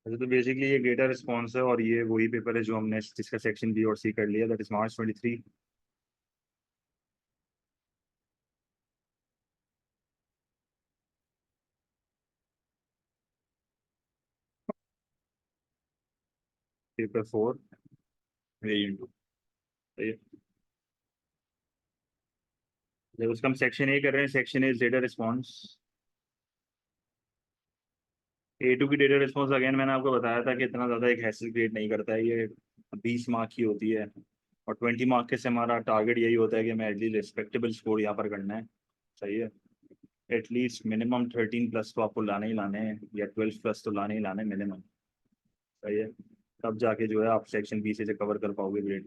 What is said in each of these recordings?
अच्छा, तो बेसिकली ये डेटा रिस्पॉन्स है और ये वही पेपर है जो हमने जिसका सेक्शन बी और सी कर लिया, that is March 23। Paper 4 variant 2। सही है। जब उसका हम सेक्शन ए कर रहे हैं, section A data response. A2 की डेटा रिस्पॉन्स अगेन मैंने आपको बताया था कि इतना ज़्यादा एक हैसल क्रिएट नहीं करता है ये। 20 मार्क की होती है और 20 मार्क के से हमारा टारगेट यही होता है कि हमें एटलीस्ट रिस्पेक्टेबल स्कोर यहाँ पर करना है। सही है। एटलीस्ट मिनिमम 13+ तो आपको लाने ही लाने हैं, या 12+ तो लाने ही लाने मिनिमम। सही है। तब जाके जो है आप सेक्शन बी से कवर कर पाओगे ग्रेड।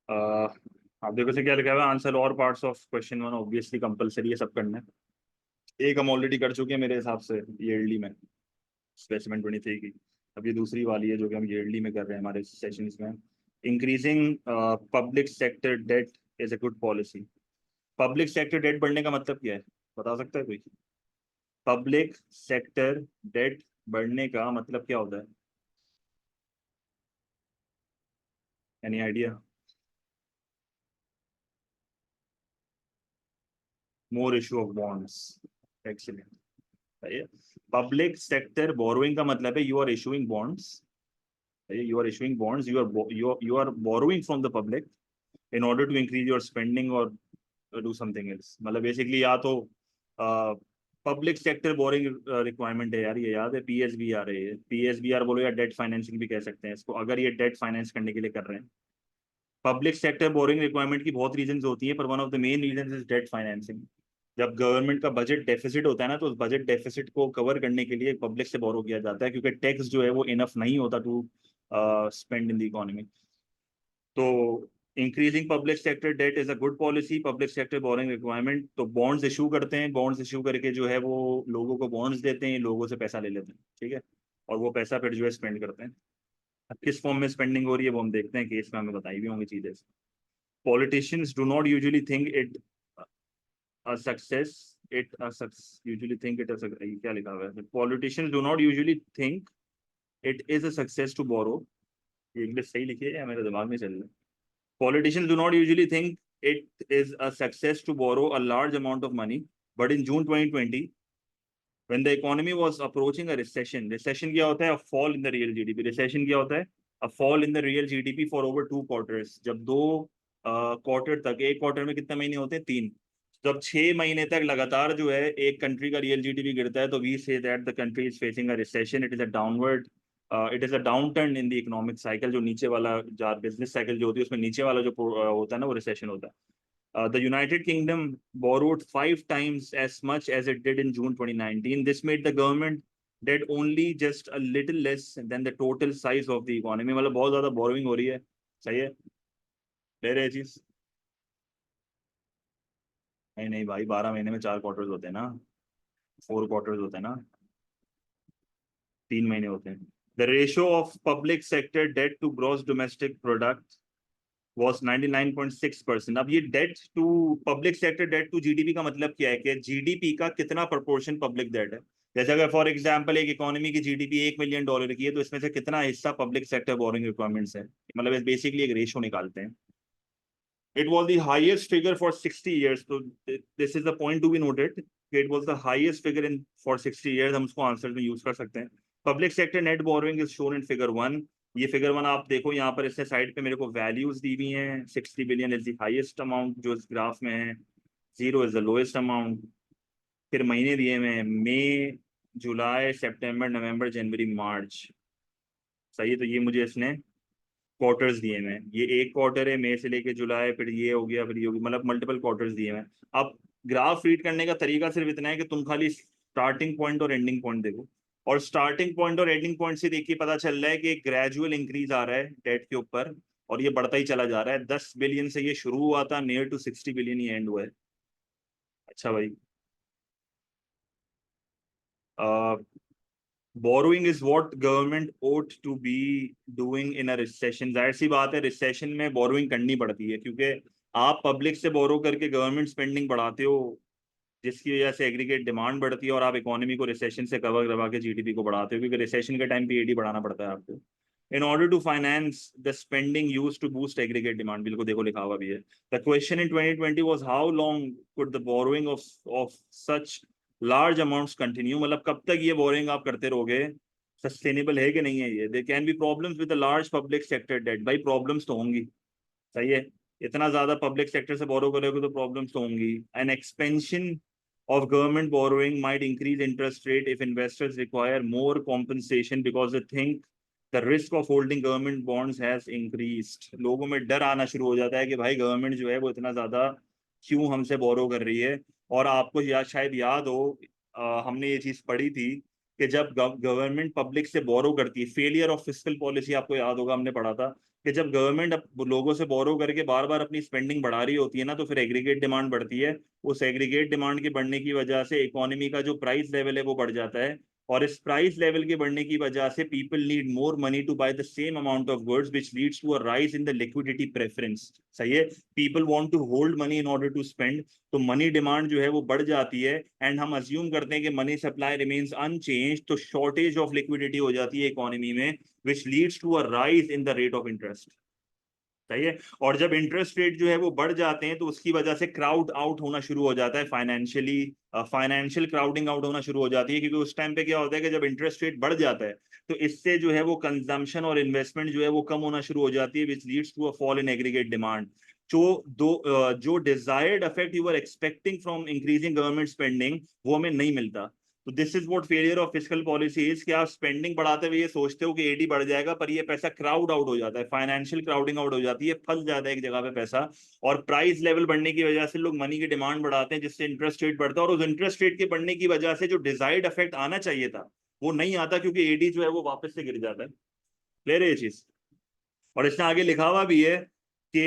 आप देखो से क्या लिखा हुआ है, आंसर और parts of question 1 obviously compulsory है, सब करना है। एक हम ऑलरेडी कर चुके हैं मेरे हिसाब से ईयरली में, स्पेसिमेन 23 की। अब ये दूसरी वाली है जो कि हम ईयरली में कर रहे हैं हमारे सेशंस में। Increasing public sector debt is a good policy. Public sector debt बढ़ने का मतलब क्या है, बता सकता है कोई? पब्लिक सेक्टर डेट बढ़ने का मतलब क्या होता है? Any idea? More issue of bonds. Excellent. Public sector borrowing का मतलब है you are issuing bonds. You are issuing bonds, you are borrowing from the public in order to increase your spending और डू समथिंग एल्स। मतलब basically या तो public sector boring requirement है यार, ये याद है, पीएसबीआर है। ये पीएसबीआर बोलो या डेट फाइनेंसिंग भी कह सकते हैं इसको, अगर ये डेट फाइनेंस करने के लिए कर रहे हैं। पब्लिक सेक्टर बोरिंग रिक्वायरमेंट की बहुत रीजंस होती है, पर one of the main reasons is debt financing. जब गवर्नमेंट का बजट डेफिसिट होता है ना, तो उस बजट डेफिसिट को कवर करने के लिए पब्लिक से बोरो किया जाता है, क्योंकि टैक्स जो है वो इनफ नहीं होता to spend in the economy. तो increasing public sector debt is a good policy. Public sector boring requirement, तो बॉन्ड्स इशू करते हैं, बॉन्ड्स इशू करके जो है वो लोगों को बॉन्ड्स देते हैं, लोगों से पैसा ले लेते हैं। ठीक है। और वो पैसा फिर जो है स्पेंड करते हैं। अब किस फॉर्म में स्पेंडिंग हो रही है वो हम देखते हैं, केस में हमें बताई भी होंगी चीजें। Politicians do not usually think it a success it a usually think it as a, क्या लिखा हुआ है, politicians do not usually think it is a success to borrow। ये इंग्लिश सही लिखी है या मेरे दिमाग में चल रहा है? Politicians do not usually think it is a success to borrow a large amount of money, but in June 2020, when the economy was approaching a recession, recession क्या होता है? A fall in the real GDP। recession क्या होता है? A fall in the real GDP for over 2 quarters। जब दो quarter तक, एक क्वार्टर में कितने महीने होते हैं? 3। जब 6 महीने तक लगातार जो है एक कंट्री का रियल जीडीपी गिरता है, तो we say that the country is facing a recession. It is a downward, it is a downturn in the economic cycle. जो नीचे वाला बिजनेस साइकिल जो होती है, उसमें नीचे वाला जो होता है ना, वो रिसेशन होता है। The United Kingdom borrowed 5 times as much as it did in June 2019। This made the government debt only just a little less than the total size of the economy। मतलब बहुत ज्यादा बोरोइंग हो रही है। सही है। ले रहे चीज। नहीं नहीं भाई, 12 महीने में 4 क्वार्टर्स होते हैं ना, 4 क्वार्टर्स होते हैं ना, 3 महीने होते हैं। The ratio of public sector debt to gross domestic product was 99.6%। अब ये debt to public sector debt to GDP का मतलब क्या है, कि जीडीपी का कितना प्रोपोर्शन पब्लिक डेट है। जैसे अगर फॉर एग्जांपल एक इकोनॉमी की जीडीपी $1 मिलियन की है, तो इसमें से कितना हिस्सा पब्लिक सेक्टर बोरिंग रिक्वायरमेंट्स है, मतलब बेसिकली एक रेशियो निकालते हैं। It was the highest figure for 60 years। तो this is the point to be noted। It was the highest figure in for 60 years। हम उसको आंसर में यूज कर सकते हैं। Public sector net borrowing is shown in figure 1। ये figure 1 आप देखो, यहाँ पर इससे साइड पे मेरे को वैल्यूज दी हुई हैं। 60 billion is the highest amount जो इस ग्राफ में है, 0 इज द लोएस्ट अमाउंट। फिर महीने दिए हुए हैं, मई, जुलाई, सितंबर, नवंबर, जनवरी, मार्च। सही है। तो ये मुझे इसने क्वार्टर्स दिए हुए हैं। ये एक क्वार्टर है, मई से लेके जुलाई, फिर ये हो गया, फिर ये हो गया, मतलब मल्टीपल क्वार्टर्स दिए हुए हैं। अब ग्राफ रीड करने का तरीका सिर्फ इतना है कि तुम खाली स्टार्टिंग पॉइंट और एंडिंग पॉइंट देखो, और स्टार्टिंग पॉइंट और एंडिंग पॉइंट से देखिए पता चल रहा है कि एक ग्रेजुअल इंक्रीज आ रहा है डेट के ऊपर, और ये बढ़ता ही चला जा रहा है। 10 बिलियन से ये शुरू हुआ था, नियर टू 60 बिलियन ही एंड हुआ है। अच्छा भाई। Borrowing is what government ought to be doing in a recession. जाहिर सी बात है, रिसेशन में बोरोइंग करनी पड़ती है, क्योंकि आप पब्लिक से बोरो करके गवर्नमेंट स्पेंडिंग बढ़ाते हो, जिसकी वजह से एग्रीगेट डिमांड बढ़ती है और आप इकोनॉमी को रिसेशन से कवर करवा के जीडीपी को बढ़ाते हो, क्योंकि रिसेशन के टाइम पे एडी बढ़ाना पड़ता है आपको in order to finance the spending used to boost aggregate demand. बिल्कुल देखो लिखा हुआ भी है. The question in 2020 was how long could the borrowing of such large amounts continue. मतलब कब तक ये borrowing आप करते रहोगे, सस्टेनेबल है कि नहीं है ये. There can be problems with the large public sector debt. भाई प्रॉब्लम्स तो होंगी, सही है. इतना ज्यादा पब्लिक सेक्टर से बोरो करोगे तो प्रॉब्लम्स तो होंगी. N expansion of government borrowing might increase interest rate if investors require more compensation because they think the risk of holding government bonds has increased. लोगों में डर आना शुरू हो जाता है कि भाई गवर्नमेंट जो है वो इतना ज्यादा क्यों हमसे बोरो कर रही है. और आपको शायद याद हो, हमने ये चीज पढ़ी थी कि जब गवर्नमेंट पब्लिक से बोरो करती है, फेलियर ऑफ फिस्कल पॉलिसी, आपको याद होगा हमने पढ़ा था कि जब गवर्नमेंट लोगों से बोरो करके बार बार अपनी स्पेंडिंग बढ़ा रही होती है ना, तो फिर एग्रीगेट डिमांड बढ़ती है. उस एग्रीगेट डिमांड के बढ़ने की वजह से इकोनॉमी का जो प्राइस लेवल है वो बढ़ जाता है. और इस प्राइस लेवल के बढ़ने की वजह से people need more money to buy the same amount of goods which leads to a rise in the liquidity preference. सही है. People want to hold money in order to spend. तो money demand जो है वो बढ़ जाती है. And हम अज्यूम करते हैं कि मनी सप्लाई रिमेन्स अनचेंज, तो शॉर्टेज ऑफ लिक्विडिटी हो जाती है इकोनॉमी में, which leads to a rise in the rate of interest. सही है. और जब इंटरेस्ट रेट जो है वो बढ़ जाते हैं तो उसकी वजह से क्राउड आउट होना शुरू हो जाता है, फाइनेंशियली फाइनेंशियल क्राउडिंग आउट होना शुरू हो जाती है. क्योंकि उस टाइम पे क्या होता है कि जब इंटरेस्ट रेट बढ़ जाता है तो इससे जो है वो कंजम्पशन और इन्वेस्टमेंट जो है वो कम होना शुरू हो जाती है, which leads to a fall in aggregate demand. जो desired effect you are expecting from increasing government spending वो हमें नहीं मिलता. तो this is what failure of fiscal policy is, कि आप स्पेंडिंग बढ़ाते हुए ये सोचते हो कि एडी बढ़ जाएगा, पर ये पैसा क्राउड आउट हो जाता है, फाइनेंशियल क्राउडिंग आउट हो जाती है, फंस जाता है एक जगह पे पैसा. और प्राइस लेवल बढ़ने की वजह से लोग मनी की डिमांड बढ़ाते हैं, जिससे इंटरेस्ट रेट बढ़ता है. और उस इंटरेस्ट रेट के बढ़ने की वजह से जो डिजायर्ड इफेक्ट आना चाहिए था वो नहीं आता, क्योंकि एडी जो है वो वापस से गिर जाता है. क्लियर है ये चीज. और इसने आगे लिखा हुआ भी है कि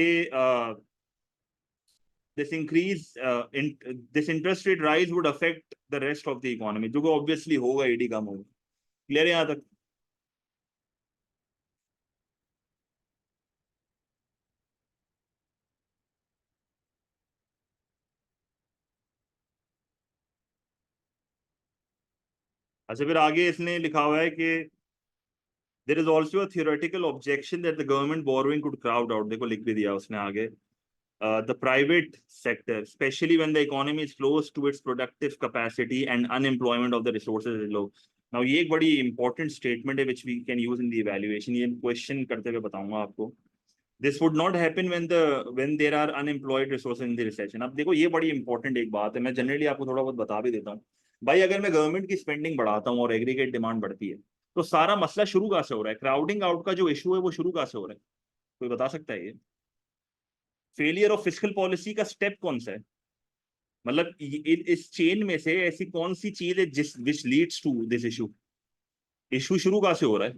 this increase in this interest rate rise would affect the rest of the economy, जो कि obviously होगा, एडी कम होगा. क्लियर है यहाँ तक. अच्छा फिर आगे इसने लिखा हुआ है कि there is also a theoretical objection that the government borrowing could crowd out. देखो लिख भी दिया उसने आगे. The private sector, especially when the economy is close to its productive capacity and unemployment of the resources is low. Now ये एक बड़ी important statement है which we can use in the evaluation. ये question करते हुए बताऊंगा आपको. This would not happen when there are unemployed resources in the recession. अब देखो ये बड़ी इंपॉर्टेंट एक बात है, मैं जनरली आपको थोड़ा बहुत बता भी देता हूँ. भाई अगर मैं गवर्नमेंट की स्पेंडिंग बढ़ाता हूँ और एग्रीगेट डिमांड बढ़ती है, तो सारा मसला शुरू कहाँ से हो रहा है, क्राउडिंग आउट का जो इशू है वो शुरू कहाँ से हो रहा है. कोई बता सकता है ये फेलियर ऑफ फिस्कल पॉलिसी का स्टेप कौन सा है. मतलब इस चेन में से ऐसी कौन सी चीज है जिस which leads to this issue. Issue शुरू कहाँ से हो रहा है.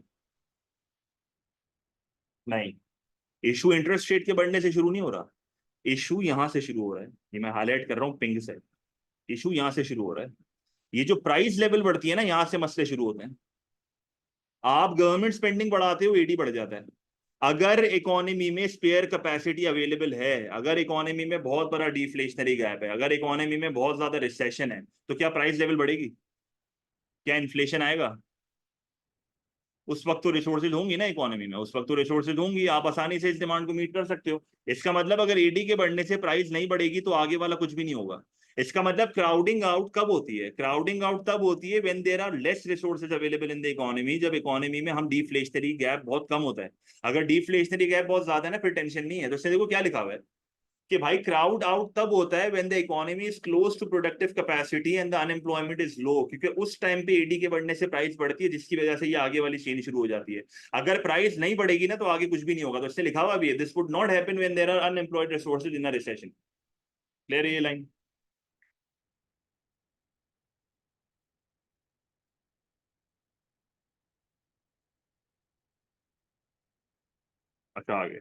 नहीं, इशू इंटरेस्ट रेट के बढ़ने से शुरू नहीं हो रहा. इशू यहां से शुरू हो रहा है, ये मैं हाईलाइट कर रहा हूँ पिंक से. इशू यहां से शुरू हो रहा है. ये जो प्राइस लेवल बढ़ती है ना, यहां से मसले शुरू होते हैं. आप गवर्नमेंट स्पेंडिंग बढ़ाते हो, एडी बढ़ जाता है. अगर इकोनॉमी में स्पेयर कैपेसिटी अवेलेबल है, अगर इकोनॉमी में बहुत बड़ा डिफ्लेशनरी गैप है, अगर इकोनॉमी में बहुत ज्यादा रिसेशन है, तो क्या प्राइस लेवल बढ़ेगी, क्या इन्फ्लेशन आएगा. उस वक्त तो रिसोर्सेज होंगी ना इकोनॉमी में, उस वक्त तो रिसोर्सेज होंगी, आप आसानी से इस डिमांड को मीट कर सकते हो. इसका मतलब अगर एडी के बढ़ने से प्राइस नहीं बढ़ेगी तो आगे वाला कुछ भी नहीं होगा. इसका मतलब क्राउडिंग आउट कब होती है, क्राउडिंग आउट तब होती है when there are less resources available in the economy, जब इकोनॉमी में हम डिफ्लेशनरी गैप बहुत कम होता है. अगर डिफ्लेशनरी गैप बहुत ज्यादा है ना, फिर टेंशन नहीं है. तो इससे देखो क्या लिखा हुआ है कि भाई क्राउड आउट तब होता है when the economy is close to productive capacity and the unemployment is low, क्योंकि उस टाइम पे एडी के बढ़ने से प्राइस बढ़ती है, जिसकी वजह से ये आगे वाली चेन शुरू हो जाती है. अगर प्राइस नहीं बढ़ेगी ना तो आगे कुछ भी नहीं होगा. तो इससे लिखा हुआ भी है this would not happen when there are unemployed resources in a recession. Clear है ये लाइन. अच्छा आगे.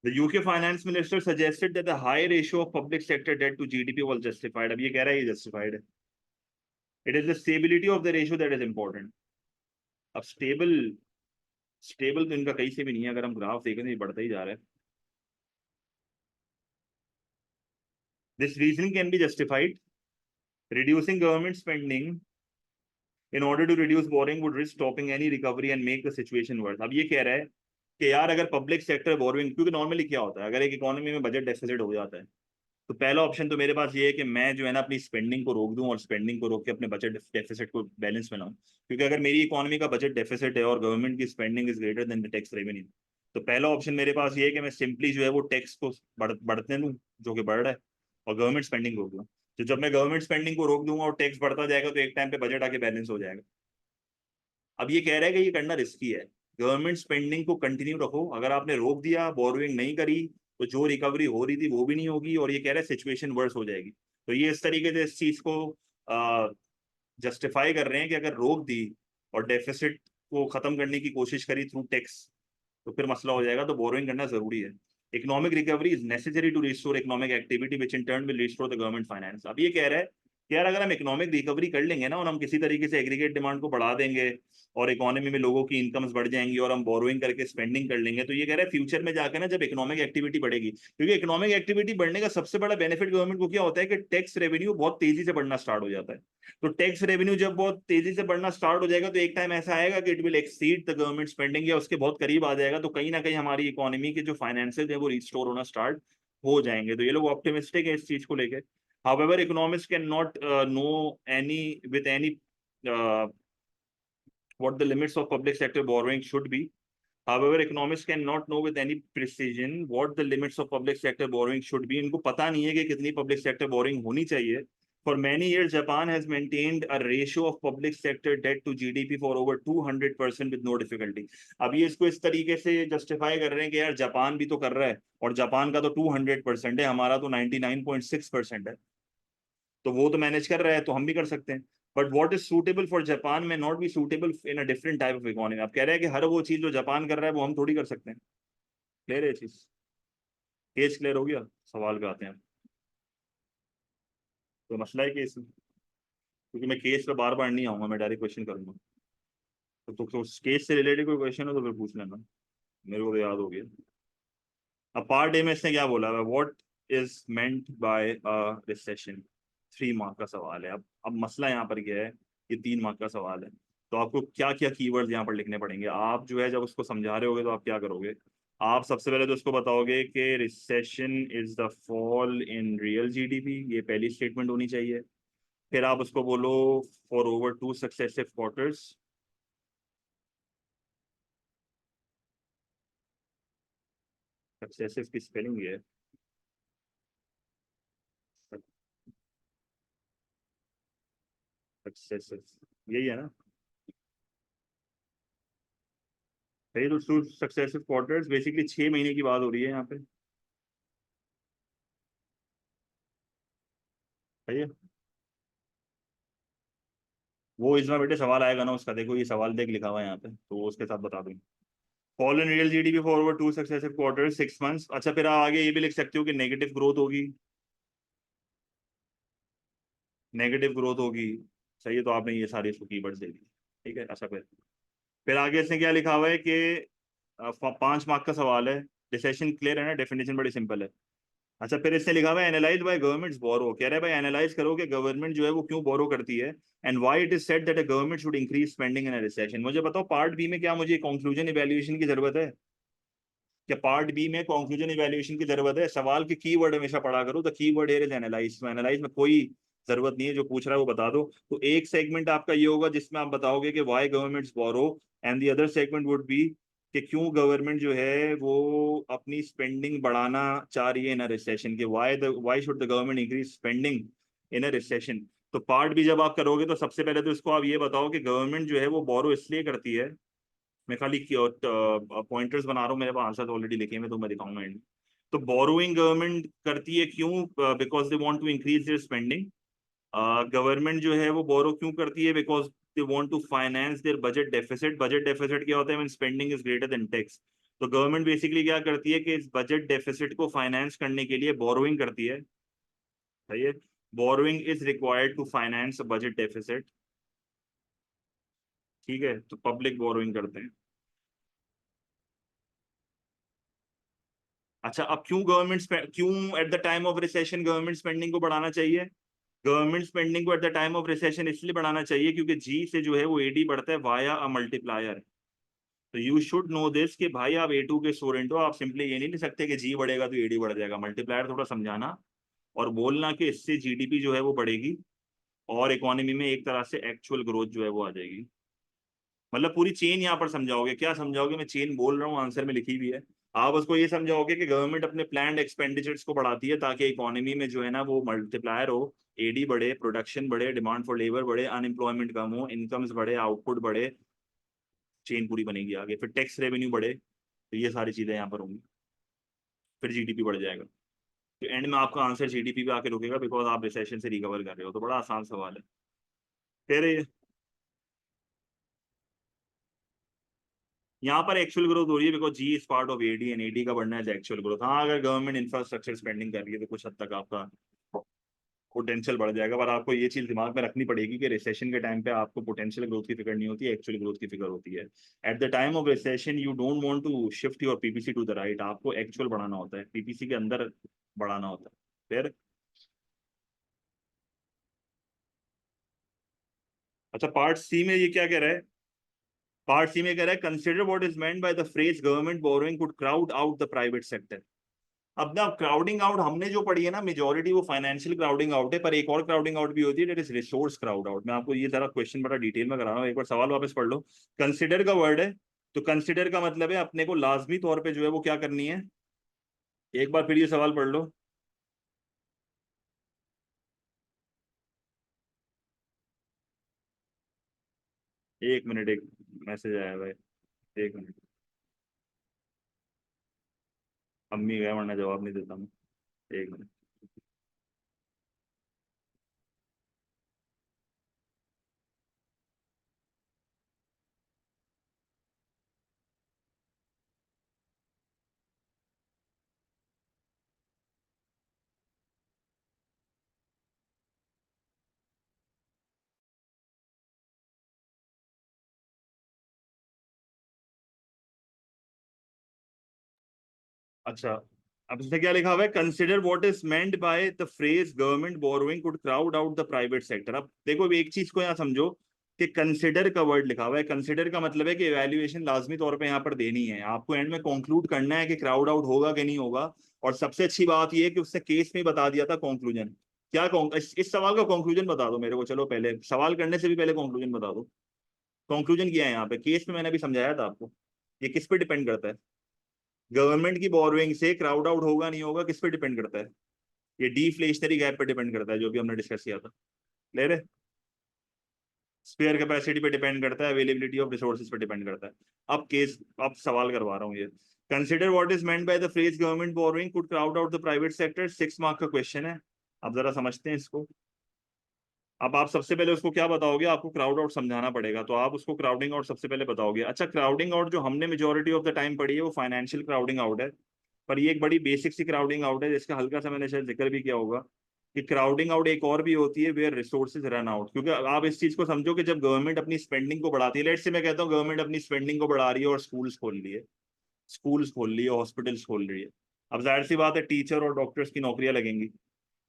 The UK finance minister suggested that the high ratio of public sector debt to GDP was justified. अब ये कह रहा है ये justified है. It is the stability of the ratio that is important. अब स्टेबल तो इनका कहीं से भी नहीं है. अगर हम ग्राफ देखें तो ये बढ़ता ही जा रहा है. This reasoning can be justified, reducing government spending in order to reduce borrowing would risk stopping any recovery and make the situation worse. अब ये कह रहा है कि यार अगर पब्लिक सेक्टर बोरोइंग, क्योंकि नॉर्मली क्या होता है अगर एक इकोनॉमी में बजट डेफिसिट हो जाता है, तो पहला ऑप्शन तो मेरे पास ये है कि मैं जो है ना अपनी स्पेंडिंग को रोक दूं और स्पेंडिंग को रोक के अपने बजट डेफिसिट को बैलेंस बनाऊं। क्योंकि अगर मेरी इकोनॉमी का बजट डेफिसिट है और गवर्नमेंट की spending is greater then the tax revenue, तो पहला ऑप्शन मेरे पास ये है कि मैं सिंपली जो है वो टैक्स को बढ़ते दूं जो कि बढ़ रहा है, और गवर्नमेंट स्पेंडिंग रोक दूं। तो जब मैं गवर्नमेंट स्पेंडिंग को रोक दूंगा और टैक्स बढ़ता जाएगा तो एक टाइम पे बजट आके बैलेंस हो जाएगा। अब ये कह रहा है कि ये करना रिस्की है, गवर्नमेंट स्पेंडिंग को कंटिन्यू रखो, अगर आपने रोक दिया बोरोइंग नहीं करी तो जो रिकवरी हो रही थी वो भी नहीं होगी, और ये कह रहा है सिचुएशन वर्स हो जाएगी। तो ये इस तरीके से इस चीज को जस्टिफाई कर रहे हैं कि अगर रोक दी और डेफिसिट को खत्म करने की कोशिश करी थ्रू टैक्स तो फिर मसला हो जाएगा, तो बोरोइंग करना जरूरी है। Economic recovery is necessary to restore economic activity which in turn will restore the government finance. अब ये कह रहा है कि यार अगर हम इकोनॉमिक रिकवरी कर लेंगे ना और हम किसी तरीके से एग्रीगेट डिमांड को बढ़ा देंगे और इकोनॉमी में लोगों की इनकम्स बढ़ जाएंगी और हम बोरोइंग करके स्पेंडिंग कर लेंगे, तो ये कह रहा है फ्यूचर में जाकर ना जब इकोनॉमिक एक्टिविटी बढ़ेगी, क्योंकि इकोनॉमिक एक्टिविटी बढ़ने का सबसे बड़ा बेनिफिट गवर्नमेंट को क्या होता है कि टैक्स रेवेन्यू बहुत तेजी से बढ़ना स्टार्ट हो जाता है। तो टैक्स रेवेन्यू जब बहुत तेजी से बढ़ना स्टार्ट हो जाएगा तो एक टाइम ऐसा आएगा कि it will exceed the government spending या उसके बहुत करीब आ जाएगा, तो कहीं ना कहीं हमारी इकोनॉमी के जो फाइनेंसेस है वो रिस्टोर होना स्टार्ट हो जाएंगे। तो ये लोग ऑप्टिमिस्टिक है इस चीज को लेके। However, economists cannot know any with any what the limits of public sector borrowing should be. However, economists cannot know with any precision what the limits of public sector borrowing should be. इनको पता नहीं है कि कितनी public sector borrowing होनी चाहिए। For many years, Japan has maintained a ratio of public sector debt to GDP for over 200% with no difficulty. अब ये इसको इस तरीके से जस्टिफाई कर रहे हैं कि यार जापान भी तो कर रहा है और जापान का तो 200% है, हमारा तो 99.6% है, तो वो तो मैनेज कर रहा है तो हम भी कर सकते हैं। But what is suitable for Japan may not be suitable in a different type of economy. आप कह रहे हैं कि हर वो चीज जो जापान कर रहा है वो हम थोड़ी कर सकते हैं। क्लियर है चीज? केस क्लियर हो गया? सवाल पे आते हैं। तो मसला है केस में, क्योंकि मैं केस पे बार बार नहीं आऊंगा, मैं डायरेक्ट क्वेश्चन करूंगा। तो केस से रिलेटेड कोई क्वेश्चन हो तो फिर पूछ लेना, मेरे को तो याद हो गया। अब पार्ट ए में इसने क्या बोला है, what is meant by a recession. 3 mark का सवाल है। अब मसला यहाँ पर क्या है, ये 3 मार्क का सवाल है, तो आपको क्या क्या कीवर्ड्स यहाँ पर लिखने पड़ेंगे। आप जो है जब उसको समझा रहे होगे तो आप क्या करोगे, आप सबसे पहले तो उसको बताओगे कि recession is the fall in real GDP, ये पहली स्टेटमेंट होनी चाहिए। फिर आप उसको बोलो for over 2 successive quarters. Successive की स्पेलिंग है सक्सेसिव, यही है ना? सही, तो 2 सक्सेसिव क्वार्टर्स बेसिकली 6 महीने की बात हो रही है यहाँ पे। सही है। वो इसमें बेटे सवाल आएगा ना उसका, देखो ये सवाल देख लिखा हुआ है यहाँ पे, तो वो उसके साथ बता दूंगी। Fall in real GDP for over 2 successive quarters 6 months. अच्छा, फिर आप आगे ये भी लिख सकते हो कि नेगेटिव ग्रोथ होगी, नेगेटिव ग्रोथ होगी। सही है, तो आपने ये सारी इसको कीवर्ड्स दे दी। ठीक है। अच्छा, फिर आगे इसने क्या लिखा हुआ है कि 5 मार्क का सवाल है। रिसेशन क्लियर है ना, डेफिनेशन बड़ी सिंपल है। अच्छा, फिर इसने लिखा हुआ है एनालाइज बाय गवर्नमेंट्स बोरो, कह रहा है भाई एनालाइज करो कि गवर्नमेंट जो है वो क्यों बोरो करती है, and why it is said that a government should increase spending in a recession. मुझे बताओ पार्ट बी में क्या मुझे कंक्लूजन इवैल्यूएशन की जरूरत है? क्या पार्ट बी में कंक्लूजन इवैल्यूएशन की जरूरत है? सवाल के कीवर्ड हमेशा पढ़ा करो, the keyword here is analyse. तो एनालाइज में कोई जरूरत नहीं है, जो पूछ रहा है वो बता दो। तो एक सेगमेंट आपका ये होगा जिसमें आप बताओगे कि why governments borrow, and the other segment would be कि क्यों गवर्नमेंट जो है वो अपनी स्पेंडिंग बढ़ाना चाह रही है इन अ रिसेशन, के why should the government increase spending in a recession. तो पार्ट भी जब आप करोगे तो सबसे पहले तो इसको आप ये बताओ कि गवर्नमेंट जो है वो बोरो इसलिए करती है। मैं खाली पॉइंटर्स बना रहा हूँ, मेरे पास आंसर ऑलरेडी लिखे हैं, तो मैं दिखाऊंगा एंड। तो बोरोइंग गवर्नमेंट करती है क्यों? Because they want to increase their spending. Government जो है वो बोरो क्यों करती है? Because they want to finance their budget deficit. Budget deficit क्या होता है? When spending is greater than tax. तो गवर्नमेंट बेसिकली क्या करती है कि इस बजट डेफिसिट को फाइनेंस करने के लिए बोरोइंग करती है। सही है। Borrowing is required to finance budget deficit. ठीक है, तो पब्लिक बोरोइंग करते हैं। अच्छा, अब क्यों eight the time of recession government spending को बढ़ाना चाहिए? गवर्नमेंट स्पेंडिंग को eight the time of recession इसलिए बढ़ाना चाहिए क्योंकि जी से जो है वो एडी बढ़ता है वाया अ मल्टीप्लायर। तो यू शुड नो दिस कि भाई आप A2 के स्टूडेंट हो, आप सिंपली ये नहीं लिख सकते कि जी बढ़ेगा तो एडी बढ़ जाएगा। मल्टीप्लायर थोड़ा समझाना और बोलना कि इससे जीडीपी जो है वो बढ़ेगी और इकोनॉमी में एक तरह से एक्चुअल ग्रोथ जो है वो आ जाएगी। मतलब पूरी चेन यहाँ पर समझाओगे। क्या समझाओगे? मैं चेन बोल रहा हूँ, आंसर में लिखी हुई है। आप उसको ये समझाओगे कि गवर्नमेंट अपने प्लान्ड एक्सपेंडिचर्स को बढ़ाती है ताकि इकोनॉमी में जो है ना वो मल्टीप्लायर हो, एडी बढ़े, प्रोडक्शन बढ़े, डिमांड फॉर लेबर बढ़े, अनएम्प्लॉयमेंट कम हो, इनकम्स बढ़े, आउटपुट बढ़े, चेन पूरी बनेगी आगे। फिर टैक्स रेवेन्यू बढ़े, तो ये सारी चीजें यहाँ पर होंगी, फिर जीडीपी बढ़ जाएगा। तो एंड में आपका आंसर जीडीपी पे आके रुकेगा बिकॉज आप रिसेशन से रिकवर कर रहे हो। तो बड़ा आसान सवाल है। फिर यहाँ पर एक्चुअल ग्रोथ हो रही है because G is part of AD and AD का बढ़ना है एक्चुअल ग्रोथ। हाँ, अगर गवर्नमेंट इंफ्रास्ट्रक्चर स्पेंडिंग कर रही है तो कुछ हद तक आपका पोटेंशियल बढ़ जाएगा। पर आपको ये चीज दिमाग में रखनी पड़ेगी कि रिसेशन के टाइम पे आपको पोटेंशियल ग्रोथ की फिक्र नहीं होती है, एक्चुअल ग्रोथ की फिक्र होती है। At the time of recession you don't want to shift your PPC to the right, आपको एक्चुअल बढ़ाना होता है, पीपीसी के अंदर बढ़ाना होता है। फिर अच्छा, पार्ट सी में ये क्या कह रहा है? पार्ट सी में कह रहा है consider what is meant by the phrase government borrowing could crowd out the private sector. अब ना क्राउडिंग आउट हमने जो पढ़ी है ना मेजोरिटी वो फाइनेंशियल क्राउडिंग आउट है, पर एक और क्राउडिंग आउट भी होती है, that is resource crowd out. मैं आपको ये जरा क्वेश्चन बड़ा डिटेल में करा रहा हूँ, एक बार सवाल वापस पढ़ लो। कंसिडर का वर्ड है, तो कंसिडर का मतलब है अपने को लाजमी तौर पे जो है वो क्या करनी है। एक बार फिर ये सवाल पढ़ लो। एक मिनट, एक मैसेज आया है भाई, एक मिनट। अम्मी गए वरना जवाब नहीं देता मैं। एक मिनट। अच्छा, अब इसमें क्या लिखा हुआ है? Consider what is meant by the phrase government borrowing could crowd out the private sector. अब देखो एक चीज को यहाँ समझो कि कंसिडर का वर्ड लिखा हुआ है। कंसिडर का मतलब है कि इवैल्यूएशन लाजमी तौर पे यहाँ पर देनी है, आपको एंड में कंक्लूड करना है कि क्राउड आउट होगा कि नहीं होगा। और सबसे अच्छी बात यह है कि उसने केस में बता दिया था कंक्लूजन। क्या इस सवाल का कंक्लूजन बता दो मेरे को। चलो पहले सवाल करने से भी पहले कंक्लूजन बता दो। कंक्लूजन किया है यहाँ पे केस में, मैंने अभी समझाया था आपको। ये किस पे डिपेंड करता है? गवर्नमेंट की बोरोइंग से क्राउड आउट होगा नहीं होगा किस पे डिपेंड करता है? ये डिफ्लेशनरी गैप पे डिपेंड करता है, जो भी हमने डिस्कस किया था। ले रहे? स्पेयर कैपेसिटी पे डिपेंड करता है, अवेलेबिलिटी ऑफ रिसोर्सेज पे डिपेंड करता है। अब सवाल करवा रहा हूँ ये। Consider what is meant by the phrase government borrowing could crowd out the private sector, 6 mark का क्वेश्चन है। अब जरा समझते हैं इसको। अब आप सबसे पहले उसको क्या बताओगे? आपको क्राउड आउट समझाना पड़ेगा, तो आप उसको क्राउडिंग आउट सबसे पहले बताओगे। अच्छा, क्राउडिंग आउट जो हमने मेजोरिटी ऑफ द टाइम पढ़ी है वो फाइनेंशियल क्राउडिंग आउट है। पर ये एक बड़ी बेसिक सी क्राउडिंग आउट है जिसका हल्का सा मैंने शायद जिक्र भी किया होगा कि क्राउडिंग आउट एक और भी होती है वेयर रिसोर्सेज रन आउट। क्योंकि आप इस चीज को समझो कि जब गवर्नमेंट अपनी स्पेंडिंग को बढ़ाती है, लेट से मैं कहता हूँ गवर्नमेंट अपनी स्पेंडिंग को बढ़ा रही है और स्कूल्स खोल रही है, हॉस्पिटल्स खोल रही है। अब जाहिर सी बात है टीचर और डॉक्टर्स की नौकरियां लगेंगी।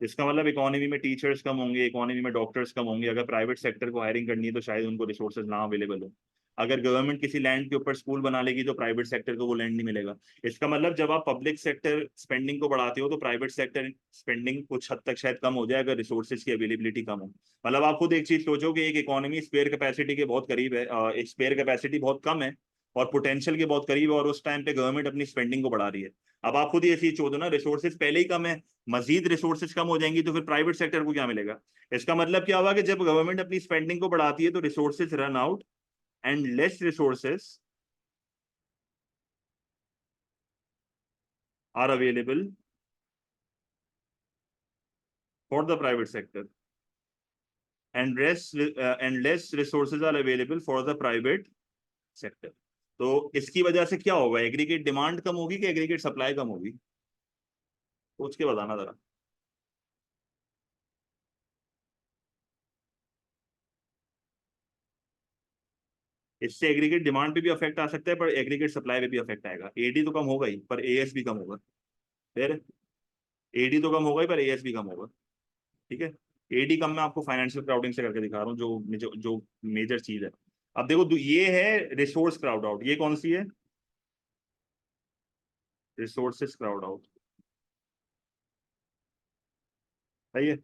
इसका मतलब इकोनॉमी में टीचर्स कम होंगे, इकोनॉमी में डॉक्टर्स कम होंगे। अगर प्राइवेट सेक्टर को हायरिंग करनी है तो शायद उनको रिसोर्सेज ना अवेलेबल हो। अगर गवर्नमेंट किसी लैंड के ऊपर स्कूल बना लेगी तो प्राइवेट सेक्टर को वो लैंड नहीं मिलेगा। इसका मतलब जब आप पब्लिक सेक्टर स्पेंडिंग को बढ़ाते हो तो प्राइवेट सेक्टर स्पेंडिंग कुछ हद तक शायद कम हो जाए अगर रिसोर्सेज की अवेलेबिलिटी कम हो। मतलब आप खुद एक चीज सोचो कि एक इकोनॉमी स्पेयर कैपेसिटी के बहुत करीब है, एक स्पेयर कैपेसिटी बहुत कम है और पोटेंशियल के बहुत करीब है, और उस टाइम पे गवर्नमेंट अपनी स्पेंडिंग को बढ़ा रही है। अब आप खुद ये चीज सोचो ना, रिसोर्सेज पहले ही कम है, मजीद रिसोर्सेज कम हो जाएंगी तो फिर प्राइवेट सेक्टर को क्या मिलेगा? इसका मतलब क्या हुआ कि जब गवर्नमेंट अपनी स्पेंडिंग को बढ़ाती है तो resources run out and less resources are available for the private sector and less resources are available for the private sector. तो इसकी वजह से क्या होगा? एग्रीगेट डिमांड कम होगी कि एग्रीगेट सप्लाई कम होगी? सोच के बताना जरा। इससे एग्रीगेट डिमांड पे भी अफेक्ट आ सकता है पर एग्रीगेट सप्लाई पे भी अफेक्ट आएगा। एडी तो कम होगा ही पर एएस भी कम होगा। फिर एडी तो कम होगा ही, पर एएस भी कम होगा। ठीक है, एडी कम मैं आपको फाइनेंशियल क्राउडिंग से करके दिखा रहा हूँ, जो मेजर चीज है। अब देखो ये है रिसोर्स क्राउड आउट, ये कौन सी है? Resources crowd out. सही है।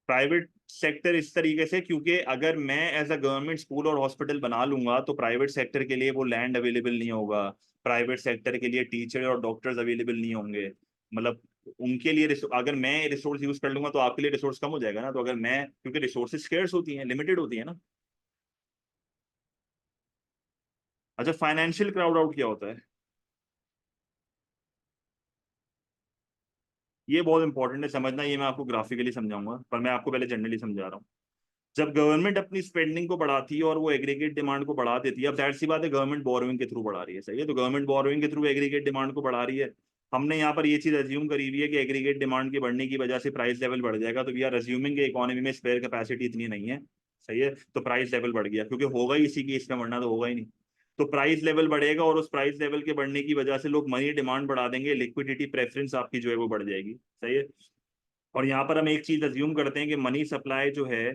प्राइवेट सेक्टर इस तरीके से, क्योंकि अगर मैं एज अ गवर्नमेंट स्कूल और हॉस्पिटल बना लूंगा तो प्राइवेट सेक्टर के लिए वो लैंड अवेलेबल नहीं होगा, प्राइवेट सेक्टर के लिए टीचर और डॉक्टर्स अवेलेबल नहीं होंगे। मतलब उनके लिए अगर मैं रिसोर्स यूज कर लूंगा तो आपके लिए रिसोर्स कम हो जाएगा ना। तो अगर मैं, क्योंकि रिसोर्सेज स्केर्स होती हैं, लिमिटेड होती है ना। अच्छा, फाइनेंशियल क्राउड आउट क्या होता है? ये बहुत इंपॉर्टेंट है समझना, ये मैं आपको ग्राफिकली समझाऊंगा, पर मैं आपको पहले जनरली समझा रहा हूँ। जब गवर्नमेंट अपनी स्पेंडिंग को बढ़ाती है और वो एग्रीगेट डिमांड को बढ़ा देती है, अब जाहिर सी बात है गवर्नमेंट बोरोइंग के थ्रू बढ़ा रही है, सही है, तो गवर्नमेंट बोरोइंग के थ्रू एग्रीगेट डिमांड को बढ़ा रही है। हमने यहाँ पर ये चीज अज्यूम करी हुई है कि एग्रीगेट डिमांड के बढ़ने की वजह से प्राइस लेवल बढ़ जाएगा, तो वी आर अज्यूमिंग इकोनॉमी में स्पेयर कैपेसिटी इतनी नहीं है। सही है, तो प्राइस लेवल बढ़ गया, क्योंकि होगा ही इसी केस में, वरना तो होगा ही नहीं। तो प्राइस लेवल बढ़ेगा और उस प्राइस लेवल के बढ़ने की वजह से लोग मनी डिमांड बढ़ा देंगे, लिक्विडिटी प्रेफरेंस आपकी जो है वो बढ़ जाएगी। सही है। और यहाँ पर हम एक चीज अज्यूम करते हैं कि मनी सप्लाई जो है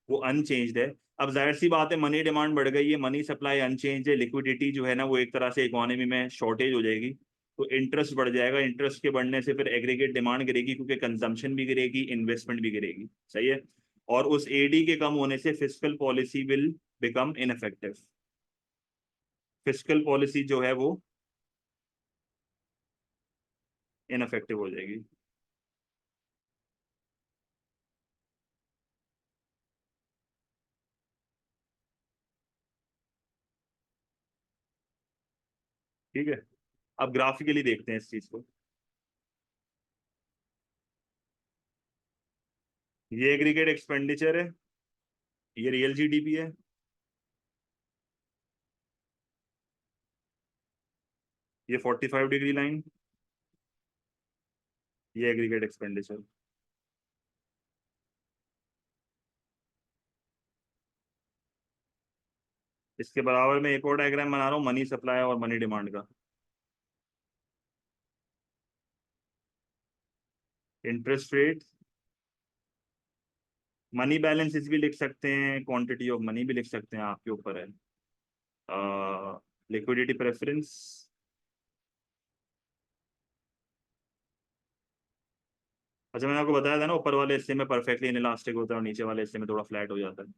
वो अनचेंज्ड है। अब जाहिर सी बात है मनी डिमांड बढ़ गई है, मनी सप्लाई अनचेंज है, लिक्विडिटी जो है ना वो एक तरह से इकोनॉमी में शॉर्टेज हो जाएगी, तो इंटरेस्ट बढ़ जाएगा। इंटरेस्ट के बढ़ने से फिर एग्रीगेट डिमांड गिरेगी, क्योंकि कंजम्पशन भी गिरेगी, इन्वेस्टमेंट भी गिरेगी। सही है। और उस एडी के कम होने से fiscal policy will become ineffective. Fiscal policy जो है वो इनफेक्टिव हो जाएगी। ठीक है, अब ग्राफिकली देखते हैं इस चीज को। ये एग्रीगेट एक्सपेंडिचर है, ये रियल जीडीपी है, ये 45 डिग्री लाइन, ये एग्रीगेट एक्सपेंडिचर। इसके बराबर में एक और डायग्राम बना रहा हूँ, मनी सप्लाई और मनी डिमांड का। इंटरेस्ट रेट, मनी बैलेंसेस भी लिख सकते हैं, क्वांटिटी ऑफ मनी भी लिख सकते हैं, आपके ऊपर है। Liquidity preference. अच्छा, मैंने आपको बताया था ना, ऊपर वाले हिस्से में परफेक्टली इनइलास्टिक होता है और नीचे वाले हिस्से में थोड़ा फ्लैट हो जाता है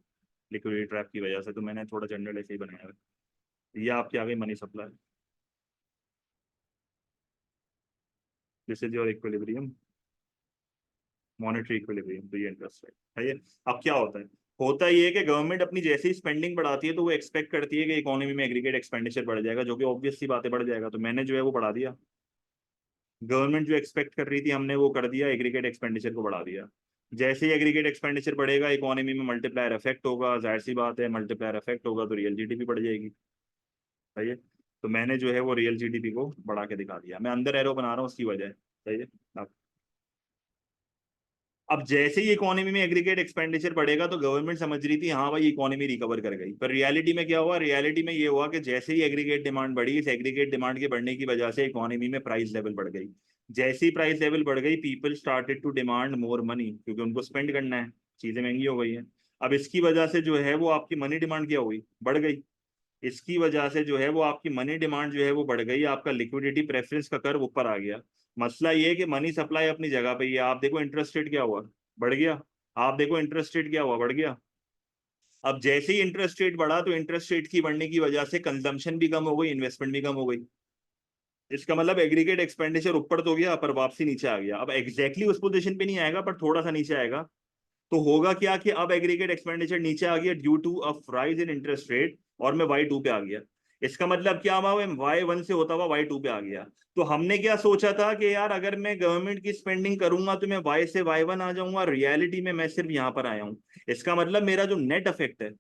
लिक्विडिटी ट्रैप की वजह से, तो मैंने थोड़ा जनरल ऐसे ही बनाया है। ये आपकी आ गई money supply. This is your equilibrium, monetary equilibrium, तो ये इंटरेस्ट रेट है ये। अब क्या होता है? होता ये है कि गवर्नमेंट अपनी जैसे ही स्पेंडिंग बढ़ाती है तो वो एक्सपेक्ट करती है कि इकोनॉमी में एग्रीगेट एक्सपेंडिचर बढ़ जाएगा, जो कि ऑब्वियस सी बातें बढ़ जाएगा, तो मैंने जो है वो बढ़ा दिया। गवर्नमेंट जो एक्सपेक्ट कर रही थी हमने वो कर दिया, एग्रीगेट एक्सपेंडिचर को बढ़ा दिया। जैसे ही एग्रीगेट एक्सपेंडिचर बढ़ेगा इकोनॉमी में मल्टीप्लायर इफेक्ट होगा, जाहिर सी बात है मल्टीप्लायर इफेक्ट होगा तो रियल जीडीपी बढ़ जाएगी। सही है, तो मैंने जो है वो रियल जीडीपी को बढ़ा के दिखा दिया, मैं अंदर एरो बना रहा हूँ उसकी वजह है। सही है। अब जैसे ही इकोनॉमी में एग्रीगेट एक्सपेंडिचर बढ़ेगा तो गवर्नमेंट समझ रही थी हाँ भाई इकोनॉमी रिकवर कर गई, पर रियलिटी में क्या हुआ? रियलिटी में ये हुआ कि जैसे ही एग्रीगेट डिमांड बढ़ी, इस एग्रीगेट डिमांड के बढ़ने की वजह से इकोनॉमी में प्राइस लेवल बढ़ गई। जैसे ही प्राइस लेवल बढ़ गई people started to demand more money, क्योंकि उनको स्पेंड करना है, चीजें महंगी हो गई है। अब इसकी वजह से जो है वो आपकी मनी डिमांड क्या हुई? बढ़ गई। इसकी वजह से जो है वो आपकी मनी डिमांड जो है वो बढ़ गई, आपका लिक्विडिटी प्रेफरेंस का कर्व ऊपर आ गया। मसला ये है कि मनी सप्लाई अपनी जगह पे ही है। आप देखो इंटरेस्ट रेट क्या हुआ? बढ़ गया। आप देखो इंटरेस्ट रेट क्या हुआ? बढ़ गया। अब जैसे ही इंटरेस्ट रेट बढ़ा तो इंटरेस्ट रेट की बढ़ने की वजह से कंजम्पशन भी कम हो गई, इन्वेस्टमेंट भी कम हो गई। इसका मतलब एग्रीगेट एक्सपेंडिचर ऊपर तो गया पर वापसी नीचे आ गया। अब एग्जैक्टली उस पोजीशन पे नहीं आएगा पर थोड़ा सा नीचे आएगा। तो होगा क्या कि अब एग्रीगेट एक्सपेंडिचर नीचे आ गया due to a rise in interest rate, और मैं वाई टू पे आ गया। इसका मतलब क्या हुआ? मैं वाई वन से होता हुआ वाई टू पे आ गया। तो हमने क्या सोचा था कि यार अगर मैं गवर्नमेंट की स्पेंडिंग करूंगा तो मैं वाई से वाई वन आ जाऊंगा, रियलिटी में मैं सिर्फ यहां पर आया हूं। इसका मतलब मेरा जो नेट इफेक्ट है,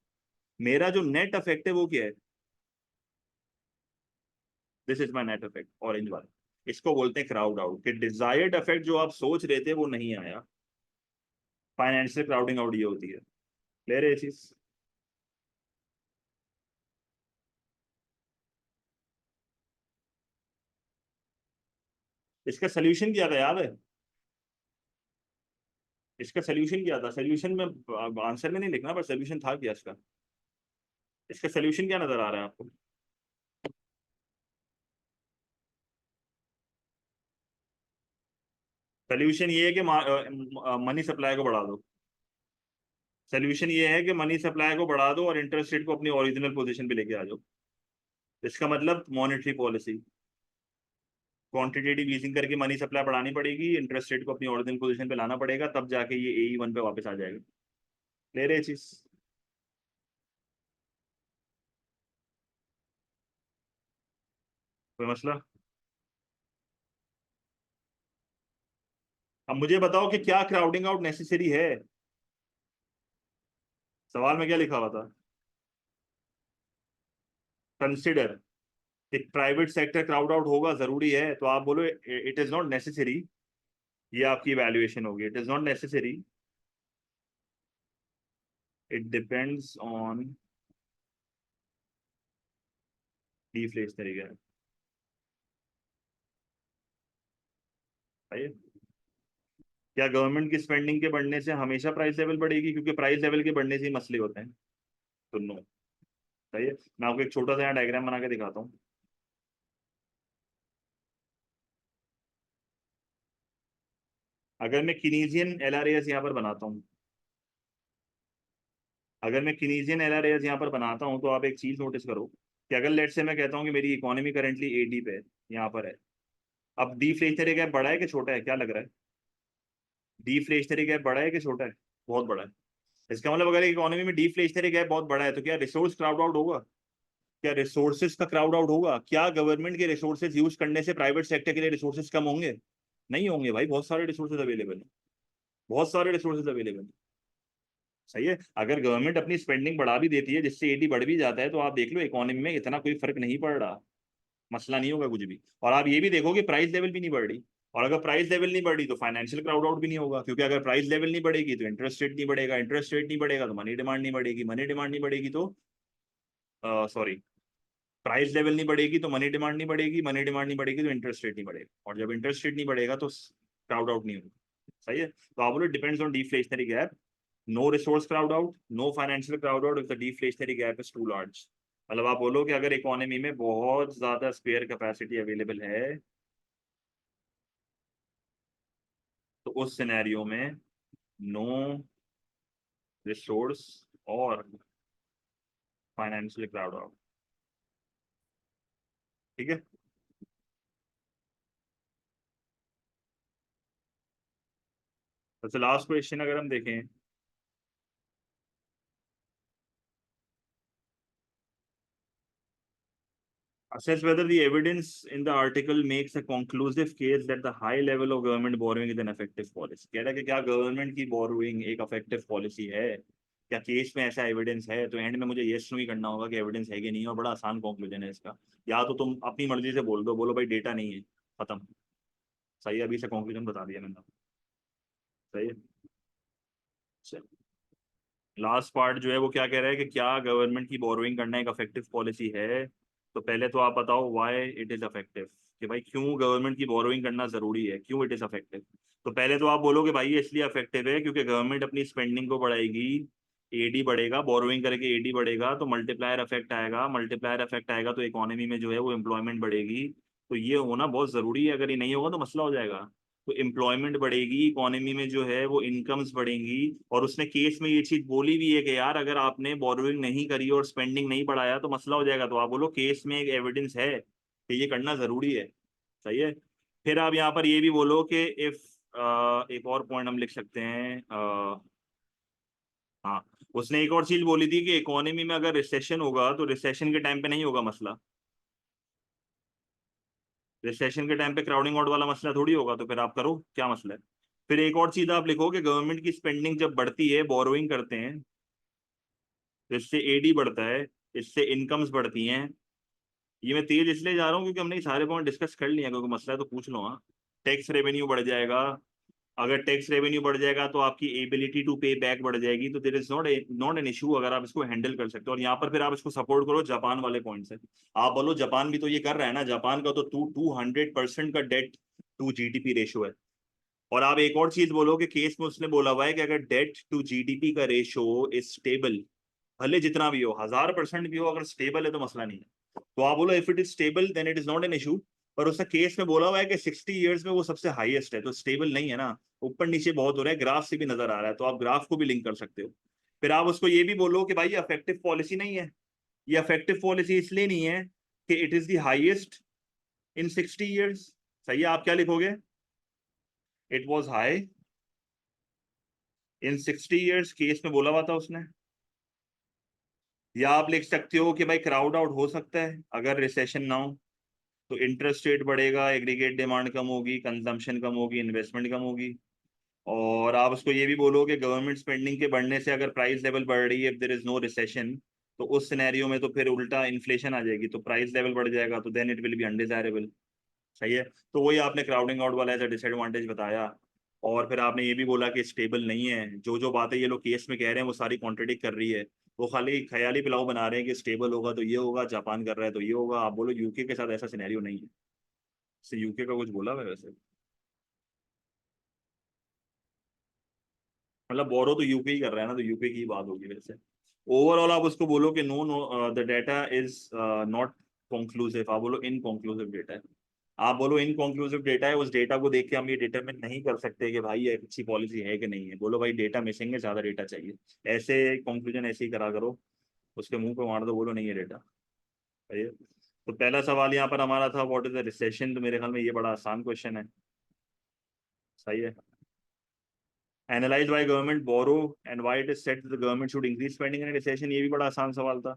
मेरा जो नेट इफेक्ट है वो क्या है? This is my net effect, orange वाला। इसको बोलते हैं क्राउड आउट, कि डिजायर्ड इफेक्ट जो आप सोच रहे थे वो नहीं आया। फाइनेंशियल क्राउडिंग आउट ये होती है। क्लियर है ये चीज? इसका सोल्यूशन क्या था याद है? इसका सोल्यूशन क्या था? सोल्यूशन में आंसर में नहीं लिखना, पर सोल्यूशन था क्या इसका? इसका सोल्यूशन क्या नजर आ रहा है आपको? सोल्यूशन ये है कि मनी सप्लाई को बढ़ा दो। सोल्यूशन ये है कि मनी सप्लाई को बढ़ा दो और इंटरेस्ट रेट को अपनी ओरिजिनल पोजीशन पे लेके आ जाओ। इसका मतलब मॉनेटरी पॉलिसी, क्वांटिटेटिव ईजिंग करके मनी सप्लाई बढ़ानी पड़ेगी, इंटरेस्ट रेट को अपनी ओरिजिनल पोजीशन पे लाना पड़ेगा, तब जाके ये AE1 पे वापस आ जाएगा। ले रहे चीज। कोई मसला? अब मुझे बताओ कि क्या क्राउडिंग आउट नेसेसरी है? सवाल में क्या लिखा हुआ था? कंसिडर। एक प्राइवेट सेक्टर क्राउड आउट होगा, जरूरी है, तो आप बोलो इट इज नॉट नेसेसरी। ये आपकी वैल्यूएशन होगी, it is not necessary, it depends on deflationary gap. क्या गवर्नमेंट की स्पेंडिंग के बढ़ने से हमेशा प्राइस लेवल बढ़ेगी? क्योंकि प्राइस लेवल के बढ़ने से ही मसले होते हैं। तो नो। सही है। मैं आपको एक छोटा सा यहाँ डायग्राम बना के दिखाता हूँ। अगर मैं किनीजियन LRAS यहाँ पर बनाता हूँ, अगर मैं किनीजियन LRAS यहाँ पर बनाता हूँ, तो आप एक चीज नोटिस करो कि अगर लेट से मैं कहता हूँ कि मेरी इकोनॉमी करंटली AD पे है, यहाँ पर है। अब डिफ्लेशनरी गैप बड़ा है कि छोटा है, क्या लग रहा है? डिफ्लेशनरी गैप बड़ा है कि छोटा है? बहुत बड़ा है। इसका मतलब अगर इकोनॉमी में डिफ्लेशनरी गैप बहुत बड़ा है, तो क्या रिसोर्स क्राउड आउट होगा? क्या रिसोर्सेज का क्राउड आउट होगा? क्या गवर्नमेंट के रिसोर्सेज यूज करने से प्राइवेट सेक्टर के लिए रिसोर्सेज कम होंगे? नहीं होंगे भाई, बहुत सारे रिसोर्सेज अवेलेबल है। बहुत सारे रिसोर्सेज अवेलेबल है। सही है। अगर गवर्नमेंट अपनी स्पेंडिंग बढ़ा भी देती है, जिससे AD बढ़ भी जाता है, तो आप देख लो इकोनॉमी में इतना कोई फर्क नहीं पड़ रहा। मसला नहीं होगा कुछ भी। और आप ये भी देखो कि प्राइस लेवल भी नहीं बढ़ रही। और अगर प्राइस लेवल नहीं बढ़ी तो फाइनेंशियल क्राउड आउट भी नहीं होगा, क्योंकि अगर प्राइस लेवल नहीं बढ़ेगी तो इंटरेस्ट रेट नहीं बढ़ेगा, इंटरेस्ट रेट नहीं बढ़ेगा तो मनी डिमांड नहीं बढ़ेगी, मनी डिमांड नहीं बढ़ेगी तो सॉरी, प्राइस लेवल नहीं बढ़ेगी तो मनी डिमांड नहीं बढ़ेगी, मनी डिमांड नहीं बढ़ेगी तो इंटरेस्ट रेट नहीं बढ़ेगा, और जब इंटरेस्ट रेट नहीं बढ़ेगा तो क्राउड आउट नहीं होगा। सही है। तो आप बोलो depends on deflationary gap, no resource crowd out, no financial crowd out if the deflationary gap is too large. मतलब आप बोलो कि अगर इकोनॉमी में बहुत ज्यादा स्पेयर कैपेसिटी अवेलेबल है, तो उस सिनेरियो में नो रिसोर्स और फाइनेंशियल क्राउड आउट। ठीक है। सबसे लास्ट क्वेश्चन अगर हम देखें, assess whether the evidence in the article makes a conclusive case that the high level of government borrowing is an effective policy। कह रहा है कि क्या गवर्नमेंट की बोरोइंग एक इफेक्टिव पॉलिसी है? क्या केस में ऐसा एविडेंस है? तो एंड में मुझे यस नो ही करना होगा कि एविडेंस है कि नहीं, और बड़ा आसान कंक्लूजन है इसका। या तो तुम अपनी मर्जी से बोल दो, बोलो भाई डेटा नहीं है, खत्म। सही है, अभी से कंक्लूजन बता दिया मैंने। सही है। लास्ट पार्ट जो है वो क्या कह रहा है कि क्या गवर्नमेंट की बोरोइंग करना एक अफेक्टिव पॉलिसी है? तो पहले तो आप बताओ व्हाई इट इज अफेक्टिव, कि भाई क्यों गवर्नमेंट की बोरोइंग करना जरूरी है, क्यों इट इज अफेक्टिव। तो पहले तो आप बोलोगे भाई ये इसलिए अफेक्टिव है क्योंकि गवर्नमेंट अपनी स्पेंडिंग को बढ़ाएगी, AD बढ़ेगा, बोरोइंग करके AD बढ़ेगा, तो मल्टीप्लायर इफेक्ट आएगा, मल्टीप्लायर इफेक्ट आएगा तो इकोनॉमी में जो है वो एम्प्लॉयमेंट बढ़ेगी। तो ये होना बहुत जरूरी है, अगर ये नहीं होगा तो मसला हो जाएगा। तो एम्प्लॉयमेंट बढ़ेगी, इकोनॉमी में जो है वो इनकम्स बढ़ेंगी। और उसने केस में ये चीज बोली भी है कि यार अगर आपने बोरोइंग नहीं करी और स्पेंडिंग नहीं बढ़ाया तो मसला हो जाएगा। तो आप बोलो केस में एक एविडेंस है कि ये करना जरूरी है। सही है। फिर आप यहाँ पर ये भी बोलो कि इफ, एक और पॉइंट हम लिख सकते हैं, हाँ, उसने एक और चीज बोली थी कि इकोनॉमी में अगर रिसेशन होगा तो रिसेशन के टाइम पे नहीं होगा मसला। रिसेशन के टाइम पे क्राउडिंग आउट वाला मसला थोड़ी होगा, तो फिर आप करो क्या मसला है। फिर एक और चीज आप लिखो कि गवर्नमेंट की स्पेंडिंग जब बढ़ती है, बोरोइंग करते हैं, तो इससे AD बढ़ता है, इससे इनकम्स बढ़ती हैं। ये मैं तेज इसलिए जा रहा हूँ क्योंकि हमने ये सारे पॉइंट डिस्कस कर लिए हैं, क्योंकि मसला है तो पूछ लो। हाँ, टैक्स रेवेन्यू बढ़ जाएगा। अगर टैक्स रेवेन्यू बढ़ जाएगा तो आपकी एबिलिटी टू पे बैक बढ़ जाएगी। तो there is not an issue अगर आप इसको हैंडल कर सकते हो। और यहाँ पर फिर आप इसको सपोर्ट करो जापान वाले पॉइंट से। आप बोलो जापान भी तो ये कर रहा है ना, जापान का तो 200% का डेट टू जीडीपी रेशो है। और आप एक और चीज बोलो कि केस में उसने बोला हुआ है कि अगर डेट टू जीडीपी का रेशो इज स्टेबल, भले जितना भी हो 1000% भी हो, अगर स्टेबल है तो मसला नहीं है। तो आप बोलो if it is stable then it is not an issue. पर उसने केस में बोला हुआ है कि 60 ईयर्स में वो सबसे हाईएस्ट है, तो स्टेबल नहीं है ना, ऊपर नीचे बहुत हो रहा है, ग्राफ से भी नजर आ रहा है, तो आप ग्राफ को भी लिंक कर सकते हो। फिर आप उसको ये भी बोलो कि भाई ये अफेक्टिव पॉलिसी नहीं है, ये अफेक्टिव पॉलिसी इसलिए नहीं है कि it is the highest in 60 years. सही है, आप क्या लिखोगे? It was high in 60 years, case में बोला हुआ था उसने। या आप लिख सकते हो कि भाई क्राउड आउट हो सकता है अगर रिसेशन ना हो, तो इंटरेस्ट रेट बढ़ेगा, एग्रीगेट डिमांड कम होगी, कंजम्पशन कम होगी, इन्वेस्टमेंट कम होगी। और आप उसको ये भी बोलो कि गवर्नमेंट स्पेंडिंग के बढ़ने से अगर प्राइस लेवल बढ़ रही है, if there is no recession, तो उस सिनेरियो में तो फिर उल्टा इन्फ्लेशन आ जाएगी, तो प्राइस लेवल बढ़ जाएगा, तो then it will be undesirable. सही है, तो वही आपने क्राउडिंग आउट वाला एज अ डिसएडवांटेज बताया। और फिर आपने ये भी बोला कि स्टेबल नहीं है, जो जो बातें ये लोग केस में कह रहे हैं वो सारी कॉन्ट्रडिक्ट कर रही है। वो खाली ख्याली पिलाओ बना रहे हैं कि स्टेबल होगा तो ये होगा, जापान कर रहा है तो ये होगा। आप बोलो यूके के साथ ऐसा सिनेरियो नहीं है। इससे यूके का कुछ बोला हुआ है वैसे? मतलब बोरो तो यूके ही कर रहा है ना, तो यूके की ही बात होगी वैसे। ओवरऑल आप उसको बोलो कि no no the data is not conclusive, आप बोलो इनकंक्लूसिव डेटा है। आप बोलो इनकंक्लूसिव डेटा है, उस डेटा को देख के हम ये डिटरमिन नहीं कर सकते कि भाई ये अच्छी पॉलिसी है कि नहीं है। बोलो भाई डेटा मिसिंग है, ज्यादा डेटा चाहिए, ऐसे कंक्लूजन ऐसे ही करा करो, उसके मुंह पे मार दो, बोलो नहीं है डेटा। सही है। तो पहला सवाल यहाँ पर हमारा था व्हाट इज द रिसेशन, तो मेरे ख्याल में ये बड़ा आसान क्वेश्चन है। सही है। Analyze why government borrow and why it is said the government should increase spending in recession, ये भी बड़ा आसान सवाल था,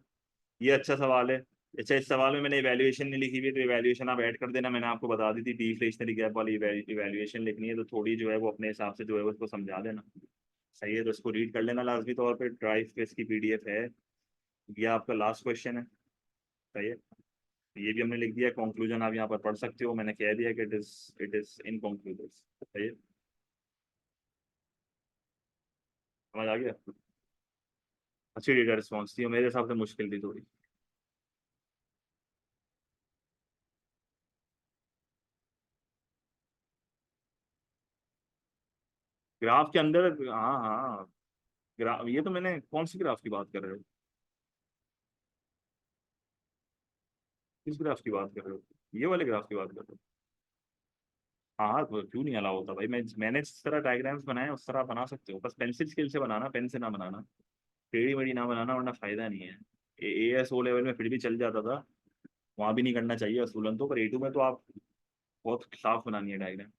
ये अच्छा सवाल है। अच्छा, इस सवाल में मैंने इवैल्यूएशन नहीं लिखी हुई है, तो इवैल्यूएशन आप ऐड कर देना, मैंने आपको बता दी थी डिफ्लेशनरी गैप वाली इवैल्यूएशन लिखनी है, तो थोड़ी जो है वो अपने हिसाब से जो है वो उसको समझा देना। सही है, तो इसको रीड कर लेना लाजमी तौर पे, ड्राइव पे इसकी पीडीएफ है। ये आपका लास्ट क्वेश्चन है। सही है, ये भी हमने लिख दिया, कंक्लूजन आप यहाँ पर पढ़ सकते हो, मैंने कह दिया कि इट इज इनकंक्लूसिव। सही है, समझ आ गया? अच्छी डेटा रिस्पॉन्स थी, मेरे हिसाब से मुश्किल थी थोड़ी। ग्राफ के अंदर, हाँ हाँ, ग्राफ ये तो मैंने कौन सी ग्राफ की बात कर रहे हो? किस ग्राफ की बात कर रहे हो? ये वाले ग्राफ की बात कर रहे हो? हाँ हाँ, तो क्यों नहीं अलाउ होता भाई, मैंने जिस तरह डायग्राम्स बनाए उस तरह आप बना सकते हो, बस पेंसिल स्केल से बनाना, पेन से ना बनाना, टेढ़ी मेढ़ी ना बनाना, वरना फायदा नहीं है। AS O लेवल में फिर भी चल जाता था, वहां भी नहीं करना चाहिए असूलन तो, पर A2 में तो आप बहुत साफ बनानी है डायग्राम।